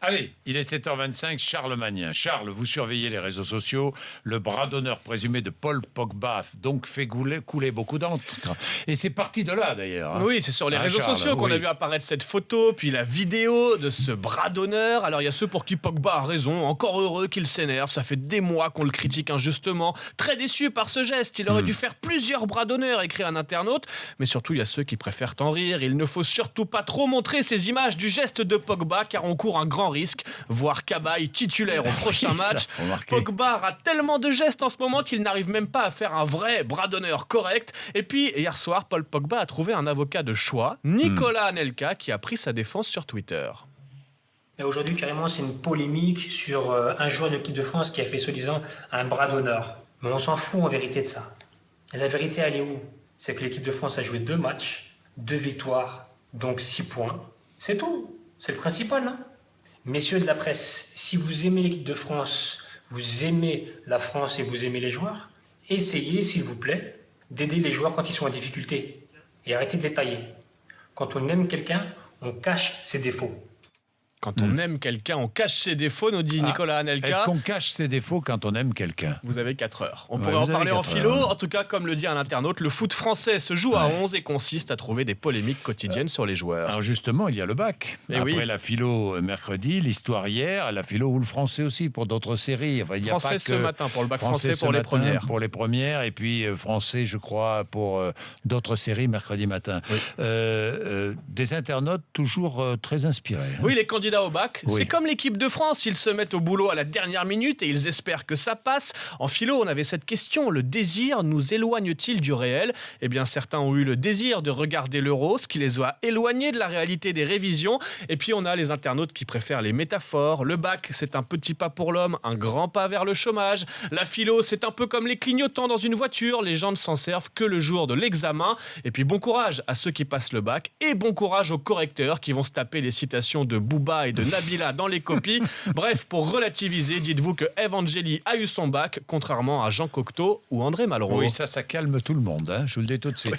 Allez, il est 7h25, Charles Magnin. Charles, vous surveillez les réseaux sociaux. Le bras d'honneur présumé de Paul Pogba a donc fait couler beaucoup d'encre. Et c'est parti de là, d'ailleurs. Oui, c'est sur les réseaux Charles, sociaux qu'on oui. a vu apparaître cette photo, puis la vidéo de ce bras d'honneur. Alors, il y a ceux pour qui Pogba a raison, encore heureux qu'il s'énerve. Ça fait des mois qu'on le critique injustement. Très déçu par ce geste. Il aurait dû faire plusieurs bras d'honneur, écrit un internaute. Mais surtout, il y a ceux qui préfèrent en rire. Il ne faut surtout pas trop montrer ces images du geste de Pogba, car on court un grand risque, voir Cabaye titulaire au prochain match. Pogba a tellement de gestes en ce moment qu'il n'arrive même pas à faire un vrai bras d'honneur correct. Et puis, hier soir, Paul Pogba a trouvé un avocat de choix, Nicolas Anelka, qui a pris sa défense sur Twitter. Et aujourd'hui, carrément, c'est une polémique sur un joueur de l'équipe de France qui a fait, soi-disant, un bras d'honneur. Mais on s'en fout en vérité de ça. Et la vérité, elle est où? C'est que l'équipe de France a joué 2 matchs, 2 victoires, donc 6 points. C'est tout. C'est le principal, hein. Messieurs de la presse, si vous aimez l'équipe de France, vous aimez la France et vous aimez les joueurs, essayez, s'il vous plaît, d'aider les joueurs quand ils sont en difficulté. Et arrêtez de les tailler. Quand on aime quelqu'un, on cache ses défauts. Quand on aime quelqu'un, on cache ses défauts, nous dit Nicolas Anelka. Est-ce qu'on cache ses défauts quand on aime quelqu'un? Vous avez 4 heures. On Ouais, pourrait en vous parler avez en 4 philo. heures. En tout cas, comme le dit un internaute, le foot français se joue à 11 et consiste à trouver des polémiques quotidiennes sur les joueurs. Alors justement, il y a le bac. Eh Après oui. la philo mercredi, l'histoire hier, la philo ou le français aussi pour d'autres séries. Enfin, il y a Français pas ce que matin pour le bac français français pour ce les matin premières. Pour les premières et puis français, je crois, pour d'autres séries mercredi matin. Oui. Des internautes toujours très inspirés. hein. Oui, les candidats au bac, Oui. c'est comme l'équipe de France, ils se mettent au boulot à la dernière minute et ils espèrent que ça passe. En philo, on avait cette question, le désir nous éloigne-t-il du réel? Eh bien, certains ont eu le désir de regarder l'Euro, ce qui les a éloignés de la réalité des révisions. Et puis, on a les internautes qui préfèrent les métaphores. Le bac, c'est un petit pas pour l'homme, un grand pas vers le chômage. La philo, c'est un peu comme les clignotants dans une voiture, les gens ne s'en servent que le jour de l'examen. Et puis, bon courage à ceux qui passent le bac et bon courage aux correcteurs qui vont se taper les citations de Booba et de Nabila dans les copies. Bref, pour relativiser, dites-vous que Evangeli a eu son bac, contrairement à Jean Cocteau ou André Malraux. Oui, ça calme tout le monde. hein. Je vous le dis tout de suite.